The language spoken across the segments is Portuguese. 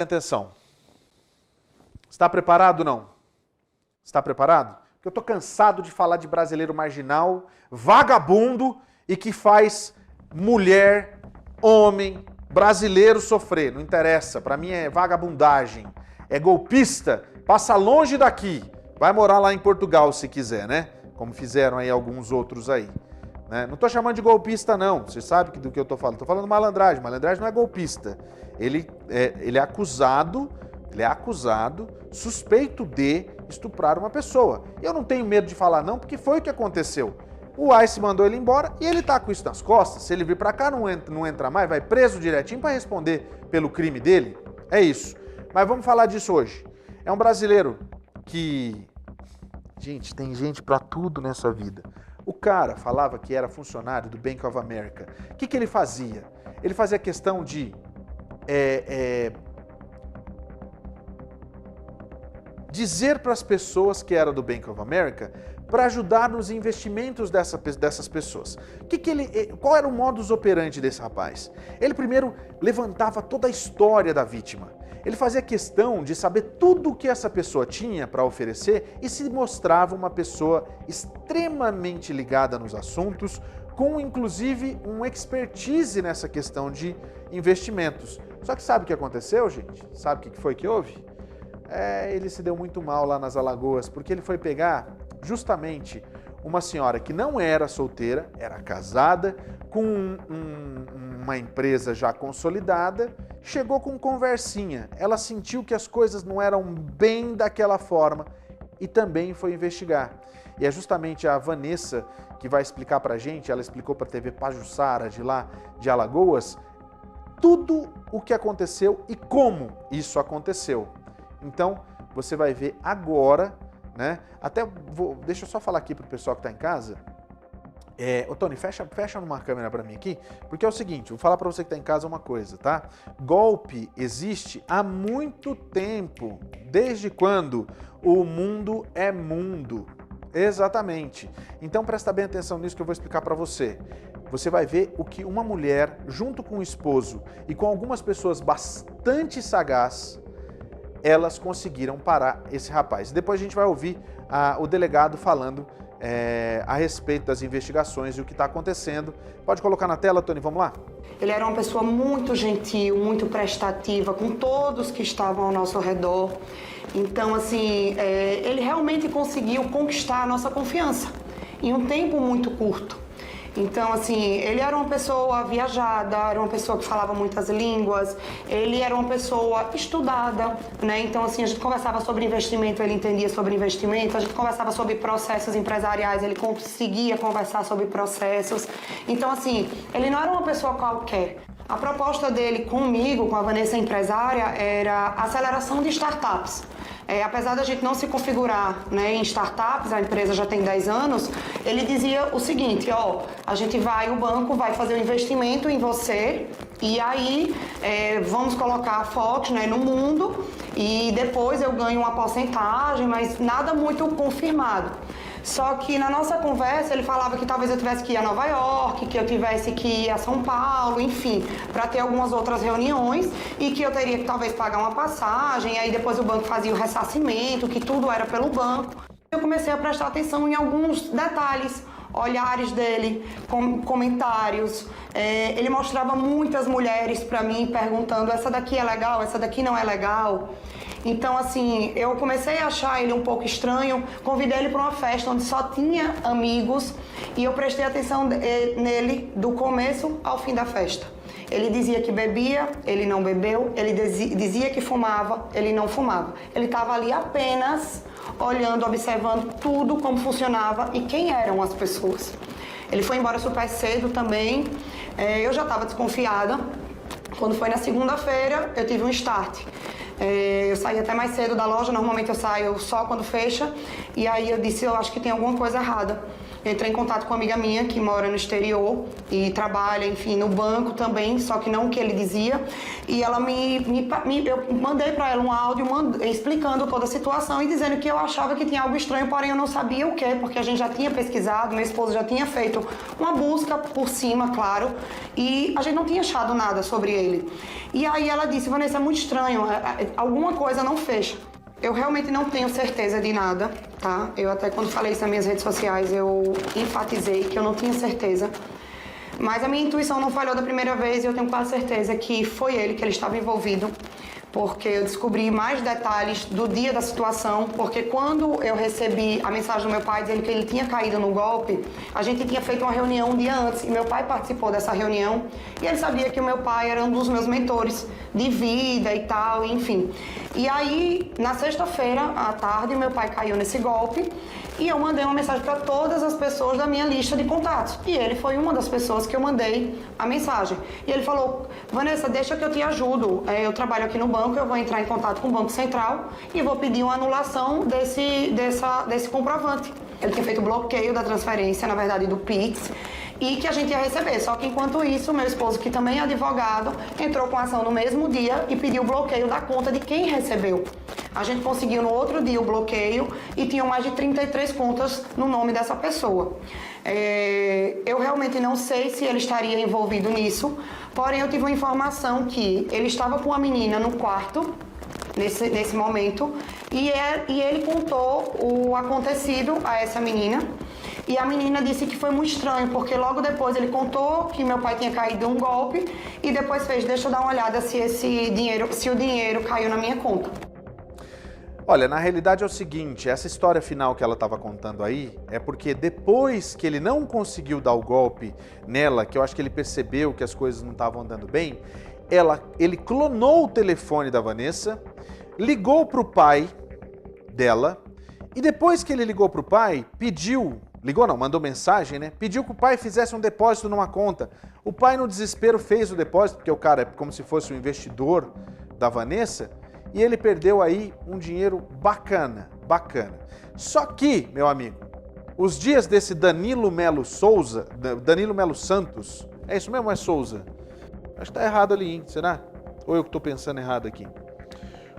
Atenção. Está preparado ou não? Está preparado? Porque eu estou cansado de falar de brasileiro marginal, vagabundo e que faz mulher, homem, brasileiro sofrer. Não interessa, para mim é vagabundagem, é golpista, passa longe daqui. Vai morar lá em Portugal se quiser, né? Como fizeram aí alguns outros aí. Né? Não estou chamando de golpista não, você sabe do que eu estou falando. Estou falando malandragem, malandragem não é golpista. Ele é acusado, suspeito de estuprar uma pessoa. Eu não tenho medo de falar não, porque foi o que aconteceu. O ICE mandou ele embora e ele tá com isso nas costas. Se ele vir para cá, não entra mais, vai preso direitinho para responder pelo crime dele. É isso. Mas vamos falar disso hoje. É um brasileiro que... Gente, tem gente para tudo nessa vida. O cara falava que era funcionário do Bank of America. O que ele fazia? Ele fazia questão de... dizer para as pessoas que era do Bank of America para ajudar nos investimentos dessas pessoas. Qual era o modus operandi desse rapaz? Ele primeiro levantava toda a história da vítima. Ele fazia questão de saber tudo o que essa pessoa tinha para oferecer e se mostrava uma pessoa extremamente ligada nos assuntos, com inclusive um expertise nessa questão de investimentos. Só que sabe o que aconteceu, gente? Sabe o que foi que houve? Ele se deu muito mal lá nas Alagoas, porque ele foi pegar justamente uma senhora que não era solteira, era casada, com uma empresa já consolidada, chegou com conversinha. Ela sentiu que as coisas não eram bem daquela forma e também foi investigar. E é justamente a Vanessa que vai explicar pra gente, ela explicou pra TV Pajuçara de lá de Alagoas, tudo o que aconteceu e como isso aconteceu. Então, você vai ver agora, né? Deixa eu só falar aqui pro pessoal que tá em casa. Ô Tony, fecha numa câmera para mim aqui, porque é o seguinte, vou falar para você que tá em casa uma coisa, tá? Golpe existe há muito tempo, desde quando o mundo é mundo. Exatamente. Então presta bem atenção nisso que eu vou explicar para você. Você vai ver o que uma mulher, junto com o esposo e com algumas pessoas bastante sagazes, elas conseguiram parar esse rapaz. Depois a gente vai ouvir o delegado falando a respeito das investigações e o que está acontecendo. Pode colocar na tela, Tony, vamos lá? Ele era uma pessoa muito gentil, muito prestativa com todos que estavam ao nosso redor. Então, assim, ele realmente conseguiu conquistar a nossa confiança em um tempo muito curto. Então, assim, ele era uma pessoa viajada, era uma pessoa que falava muitas línguas, ele era uma pessoa estudada, né? Então, assim, a gente conversava sobre investimento, ele entendia sobre investimento, a gente conversava sobre processos empresariais, ele conseguia conversar sobre processos. Então, assim, ele não era uma pessoa qualquer. A proposta dele comigo, com a Vanessa empresária, era aceleração de startups. Apesar da gente não se configurar, né, em startups, a empresa já tem 10 anos, ele dizia o seguinte, ó, o banco vai fazer um investimento em você e aí vamos colocar fotos, né, no mundo e depois eu ganho uma porcentagem, mas nada muito confirmado. Só que na nossa conversa ele falava que talvez eu tivesse que ir a Nova York, que eu tivesse que ir a São Paulo, enfim, para ter algumas outras reuniões e que eu teria que talvez pagar uma passagem, aí depois o banco fazia o ressarcimento, que tudo era pelo banco. Eu comecei a prestar atenção em alguns detalhes, olhares dele, comentários. Ele mostrava muitas mulheres para mim perguntando, essa daqui é legal, essa daqui não é legal. Então, assim, eu comecei a achar ele um pouco estranho, convidei ele para uma festa onde só tinha amigos e eu prestei atenção nele do começo ao fim da festa. Ele dizia que bebia, ele não bebeu, ele dizia que fumava, ele não fumava. Ele estava ali apenas olhando, observando tudo, como funcionava e quem eram as pessoas. Ele foi embora super cedo também, eu já estava desconfiada. Quando foi na segunda-feira, eu tive um start. Eu saí até mais cedo da loja, normalmente eu saio só quando fecha, e aí eu disse, eu acho que tem alguma coisa errada. Eu entrei em contato com uma amiga minha que mora no exterior e trabalha, enfim, no banco também, só que não o que ele dizia. E ela eu mandei para ela um áudio explicando toda a situação e dizendo que eu achava que tinha algo estranho, porém eu não sabia o que, porque a gente já tinha pesquisado, meu esposo já tinha feito uma busca por cima, claro, e a gente não tinha achado nada sobre ele. E aí ela disse: Vanessa, é muito estranho, alguma coisa não fecha. Eu realmente não tenho certeza de nada, tá? Eu até quando falei isso nas minhas redes sociais, eu enfatizei que eu não tinha certeza. Mas a minha intuição não falhou da primeira vez e eu tenho quase certeza que foi ele, que ele estava envolvido. Porque eu descobri mais detalhes do dia da situação, porque quando eu recebi a mensagem do meu pai dizendo que ele tinha caído no golpe, a gente tinha feito uma reunião um dia antes e meu pai participou dessa reunião e ele sabia que o meu pai era um dos meus mentores de vida e tal, enfim. E aí, na sexta-feira à tarde, meu pai caiu nesse golpe e eu mandei uma mensagem para todas as pessoas da minha lista de contatos. E ele foi uma das pessoas que eu mandei a mensagem. E ele falou: Vanessa, deixa que eu te ajudo. Eu trabalho aqui no banco, eu vou entrar em contato com o Banco Central e vou pedir uma anulação desse comprovante. Ele tinha feito bloqueio da transferência, na verdade, do Pix, e que a gente ia receber. Só que enquanto isso, meu esposo, que também é advogado, entrou com ação no mesmo dia e pediu o bloqueio da conta de quem recebeu. A gente conseguiu no outro dia o bloqueio e tinham mais de 33 contas no nome dessa pessoa. Eu realmente não sei se ele estaria envolvido nisso, porém eu tive uma informação que ele estava com a menina no quarto, nesse momento, e ele contou o acontecido a essa menina. E a menina disse que foi muito estranho, porque logo depois ele contou que meu pai tinha caído um golpe e depois fez: deixa eu dar uma olhada se o dinheiro caiu na minha conta. Olha, na realidade é o seguinte, essa história final que ela estava contando aí é porque depois que ele não conseguiu dar o golpe nela, que eu acho que ele percebeu que as coisas não estavam andando bem, ele clonou o telefone da Vanessa, ligou para o pai dela e depois que ele ligou para o pai, mandou mensagem, né? Pediu que o pai fizesse um depósito numa conta. O pai, no desespero, fez o depósito, porque o cara é como se fosse um investidor da Vanessa, e ele perdeu aí um dinheiro bacana. Só que, meu amigo, os dias desse Danilo Melo Santos, é isso mesmo ou é Souza? Acho que tá errado ali, hein? Será? Ou eu que tô pensando errado aqui?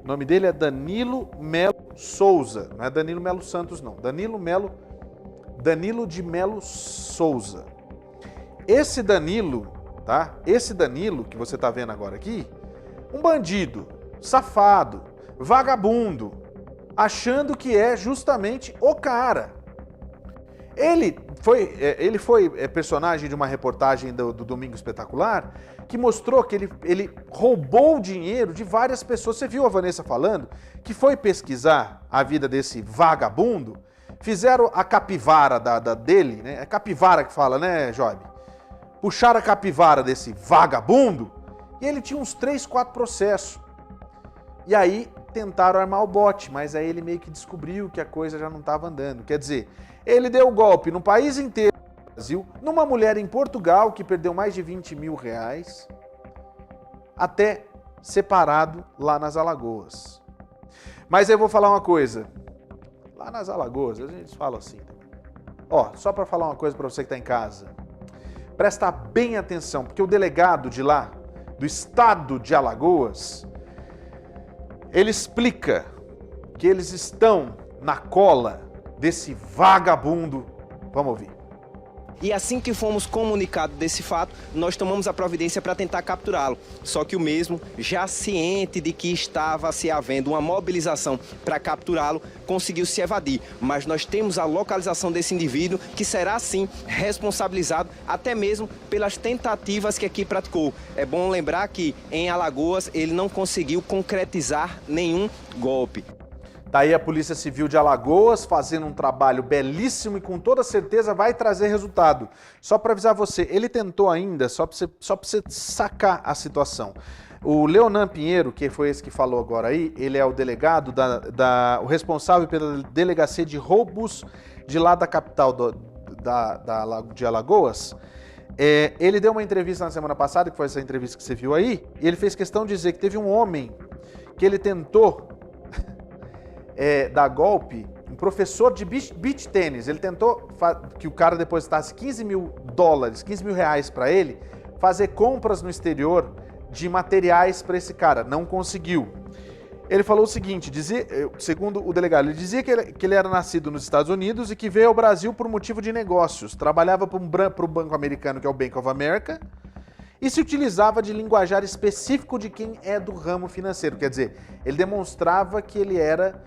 O nome dele é Danilo Melo Souza, não é Danilo Melo Santos, não. Danilo de Melo Souza. Esse Danilo, tá? Esse Danilo que você tá vendo agora aqui, um bandido, safado, vagabundo, achando que é justamente o cara. Ele foi personagem de uma reportagem do Domingo Espetacular que mostrou que ele roubou o dinheiro de várias pessoas. Você viu a Vanessa falando que foi pesquisar a vida desse vagabundo? Fizeram a capivara dele, né? É capivara que fala, né, Job? Puxaram a capivara desse vagabundo e ele tinha uns 3, 4 processos. E aí tentaram armar o bote, mas aí ele meio que descobriu que a coisa já não estava andando. Quer dizer, ele deu golpe no país inteiro do Brasil, numa mulher em Portugal que perdeu mais de 20 mil reais, até separado lá nas Alagoas. Mas eu vou falar uma coisa. Lá nas Alagoas, a gente fala assim. Ó, só para falar uma coisa para você que está em casa. Presta bem atenção, porque o delegado de lá, do estado de Alagoas, ele explica que eles estão na cola desse vagabundo. Vamos ouvir. E assim que fomos comunicados desse fato, nós tomamos a providência para tentar capturá-lo. Só que o mesmo, já ciente de que estava se havendo uma mobilização para capturá-lo, conseguiu se evadir. Mas nós temos a localização desse indivíduo, que será sim responsabilizado até mesmo pelas tentativas que aqui praticou. É bom lembrar que em Alagoas ele não conseguiu concretizar nenhum golpe. Tá aí a Polícia Civil de Alagoas fazendo um trabalho belíssimo e com toda certeza vai trazer resultado. Só para avisar você, ele tentou ainda, só para você sacar a situação. O Leonan Pinheiro, que foi esse que falou agora aí, ele é o delegado, o responsável pela delegacia de roubos de lá da capital de Alagoas. Ele deu uma entrevista na semana passada, que foi essa entrevista que você viu aí, e ele fez questão de dizer que teve um homem que ele tentou dar golpe um professor de beach tênis, ele tentou que o cara depositasse $15 mil, R$15 mil para ele, fazer compras no exterior de materiais para esse cara, não conseguiu. Ele falou o seguinte, segundo o delegado, ele dizia que ele era nascido nos Estados Unidos e que veio ao Brasil por motivo de negócios, trabalhava para o banco americano, que é o Bank of America, e se utilizava de linguajar específico de quem é do ramo financeiro, quer dizer, ele demonstrava que ele era,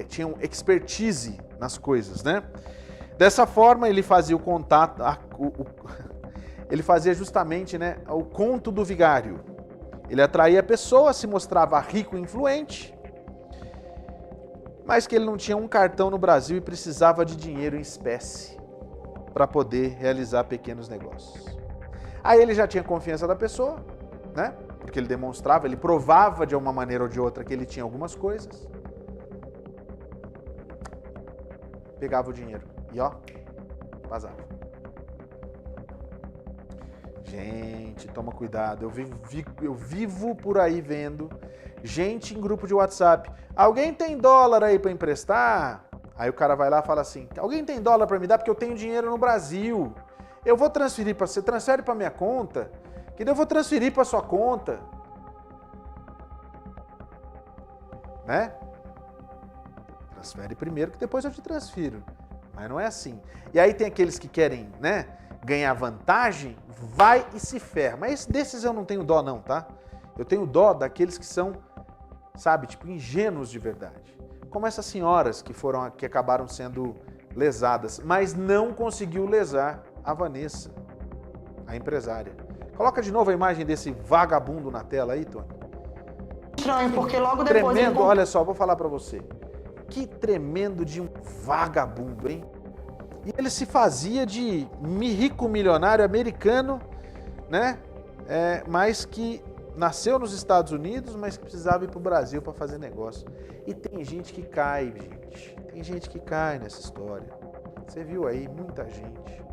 tinha um expertise nas coisas, né? Dessa forma, ele fazia o contato, ele fazia justamente, né, o conto do vigário. Ele atraía a pessoa, se mostrava rico e influente, mas que ele não tinha um cartão no Brasil e precisava de dinheiro em espécie para poder realizar pequenos negócios. Aí ele já tinha confiança da pessoa, né? Porque ele demonstrava, ele provava de uma maneira ou de outra que ele tinha algumas coisas. Pegava o dinheiro e ó, vazava. Gente, toma cuidado, eu vivo por aí vendo gente em grupo de WhatsApp. Alguém tem dólar aí para emprestar? Aí o cara vai lá e fala assim, alguém tem dólar para me dar porque eu tenho dinheiro no Brasil. Eu vou transferir para você, transfere para minha conta, que daí eu vou transferir para sua conta. Né? Transfere primeiro que depois eu te transfiro. Mas não é assim. E aí tem aqueles que querem, né, ganhar vantagem, vai e se ferra. Mas desses eu não tenho dó não, tá? Eu tenho dó daqueles que são, sabe, tipo ingênuos de verdade. Como essas senhoras que acabaram sendo lesadas, mas não conseguiu lesar a Vanessa, a empresária. Coloca de novo a imagem desse vagabundo na tela aí, Tony. Estranho, porque logo depois... Tremendo, olha só, vou falar pra você. Que tremendo de um vagabundo, hein? E ele se fazia de rico milionário americano, né? Mas que nasceu nos Estados Unidos, mas que precisava ir para o Brasil para fazer negócio. E tem gente que cai, gente. Tem gente que cai nessa história. Você viu aí muita gente.